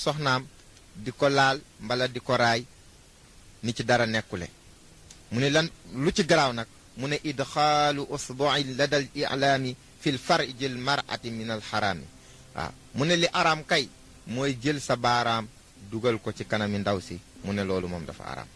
soxnaam di ko laal mbala di ko raay ni ci dara nekkule mu ne lan lu ci garaaw nag mu ne idxaalu usbu'i ladal i'laami fil farji al mar'ati min al xaraami waaw mu ne li araam kay mooy jël sa baaraam dugal ko ci kanami ndaw si mu ne loolu moom dafa araam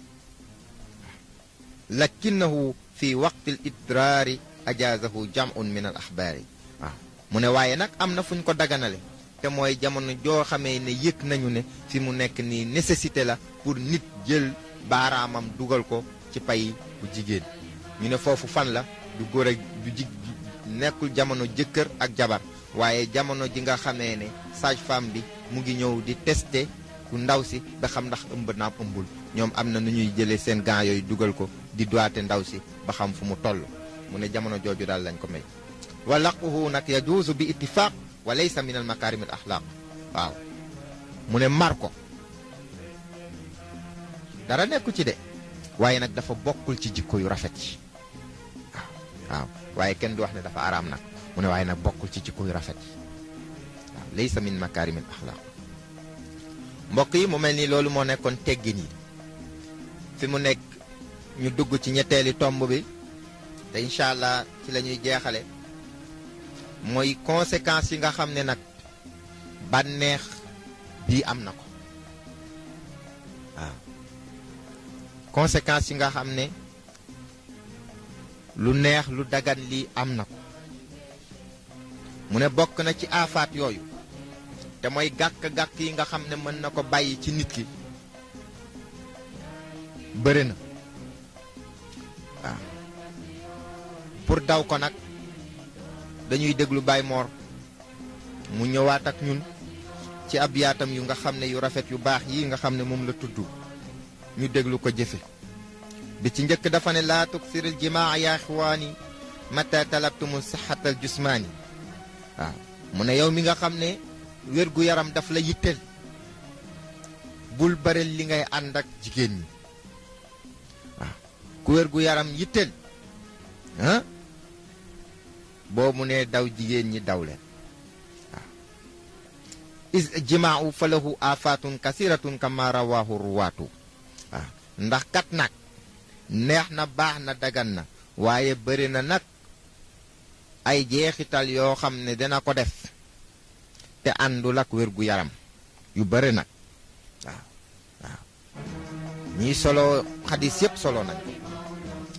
lakinahu fi waqti al idraari ajaazahu jam'un min al axbaari waaw mu ne waaye nag am na fu ñu ko daganale te mooy jamono joo xamee ne yëg nañu ne fi mu nekk nii nécessité la pour nit jël baaraamam dugal ko ci pay bu jigéen ñu ne foofu fan la du góor ak du nekkul jamono jëkkër ak jabar waaye jamono ji nga xamee ne sage-femme bi mu ngi ñëw di tester ku ndaw si ba xam ndax ëmb naam ëmbul ñoom am na nu ñuy jëlee seen gants yooyu dugal ko di doigté ndaw si ba xam fu mu toll mu ne jamono jooju daal lañ ko may wa laquhu nag yajuuzu bi ittifaq wa laysa min al makarim al axlaq waaw mu ne mar ko dara nekku ci de waaye nag dafa bokkul ci jikko yu rafet yi waaw waaye kenn du wax ne dafa araam nag mu ne waaye nag bokkul ci jikko yu rafet yi waaw laysa min makarim al axlaq mbokk yi mu mel ni loolu moo nekkoon teggin yi fi mu nekk ñu dugg ci ñetteeli tomb bi te incha allah ci la ñuy jeexale mooy conséquences yi nga xam ne nag bànneex bii am na ko waaw conséquences yi nga xam ne lu neex lu dagan lii am na ko mu ne bokk na ci aafaat yooyu te mooy gàkk-gàkk yi nga xam ne mën na ko bàyyi ci nit ki bëri na waaw pour daw ko nag dañuy déglu Baye Mor mu ñëwaat ak ñun ci ab yaatam yu nga xam ne yu rafet yu baax yi nga xam ne moom la tudd ñu déglu ko jëfe bi ci njëkk dafa ne laa tuksiril jimaa yaa xiwaani mata talabtumu sixatal jusmaani waaw mu ne yow mi nga xam ne wérgu yaram daf la yitteel bul baril li ngay ànd ak jigéen ñi waaw ku wérgu yaram yitteel ah boo mu ne daw jigéen ñi daw leen waaw is jimaau fa lahu afatun kasiratun kama rawahu ruwaatu waaw ndax kat nag neex na baax na dagan na waaye bëri na nag ay jeexital yoo xam ne dina ko def te àndul ak wérgu yaram yu bëri nag waaw waaw ñii solo xadis yépp solo nañ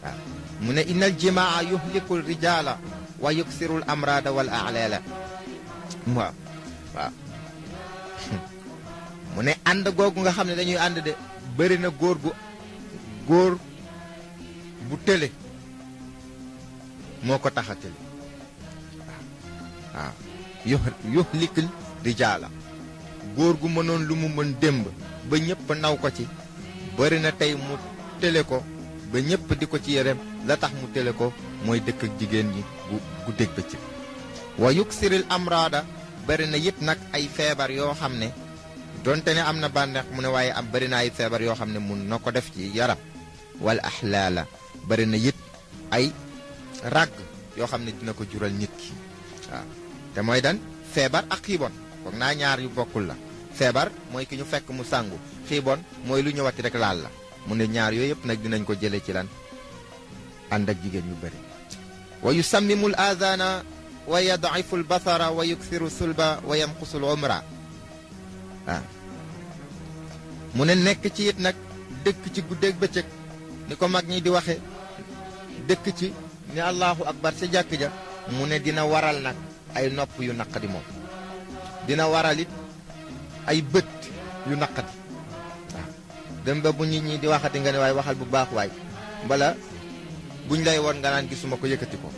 waaw mu ne innal jimaa yuhlikul rijaala wa yuksirul amrada wal a'lala waaw waaw mu ne ànd googu nga xam ne dañuy ànd de bëri na góor bu tële moo ko tax a tële waaw yuhlikul rijaala góor gu mënoon lu mu mën démb ba ñëpp naw ko ci bëri na tey mu tële ko ba ñëpp di ko ci yërëm la tax mu tële ko mooy dëkk ak jigéen ñi gu dégg bëccëg wa yuksiril amraada bëri na it nag ay feebar yoo xam ne donte ne am na bànneex mu ne waaye am bëri na ay feebar yoo xam ne mun na ko def ci yaram wal ahlaala bëri na it ay ràgg yoo xam ne dina ko jural nit ki waaw te mooy dan feebar ak xiibon foog naa ñaar yu bokkul la feebar mooy ki ñu fekk mu sangu xiibon mooy lu ñëwati rek laal la mu ne ñaar yooyu yëpp nag dinañ ko jële ci lan ànd ak jigéen ñu bëri wa yusammimu l aadaana wa yadaifu l basara wa yuksiru sulba wa yamqusu l umra waaw mu ne nekk ci it nag dëkk ci guddeeg bëccëg ni ko mag ñi di waxe dëkk ci ni allahu akbar sa jàkk ja mu ne dina waral nag ay nopp yu naqadi moom dina waral it ay bët yu naqadi waaw dem ba bu nit ñi di waxati nga ne waaye waxal bu baax waay mbala buñ lay woon nga naan gisuma ko yëkkati ko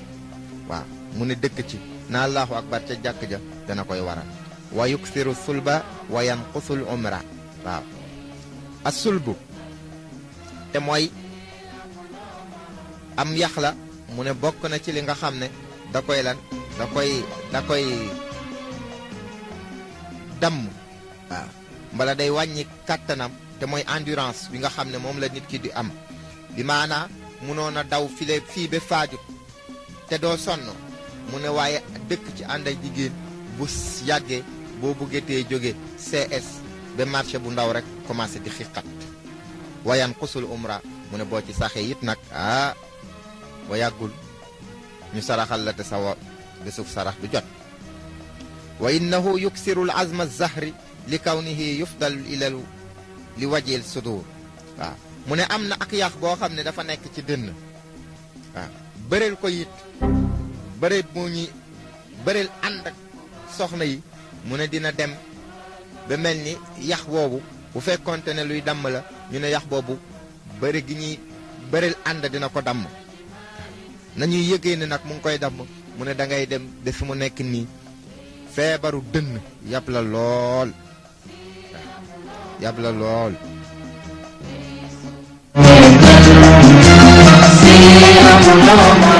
waaw mu ne dëkk ci na allahu akbar ca jàkk ja dana koy waral wa yuksiru sulba wa yanqusul umra waaw as sulbu te mooy am yax la mu ne bokk na ci li nga xam ne da koy lan da koy damm waaw mbala day wàññi kàttanam te mooy endurance bi nga xam ne moom la nit ki di am bi maanaa munoon a daw fii ba faajut te doo sonn mu ne waaye dëkk ci ànd ak jigéen bu yàggee boo bëggatee jóge CS ba marché bu ndaw rek commencé di xiqat wayan xusul umra mu ne boo ci saxee it nag ba yàggul ñu saraxal la te sa bésub sarax du jot wa innahu yuksiru al azma az-zahri li kawnihi yufdal ila li wajil sudur waaw mu ne am na ak yax boo xam ne dafa nekk ci dënn waaw bëreel ko it bëreel moo ñi bëreel ànd ak soxna yi mu ne dina dem ba mel ni yax boobu bu fekkonte ne luy damm la ñu ne yax boobu bëri gi ñuy bëreel ànd dina ko damm nañuy yëgee ne nag mu ngi koy damm mu ne da ngay dem ba fi mu nekk nii feebaru dënn yab la lool yab la lool See, I'm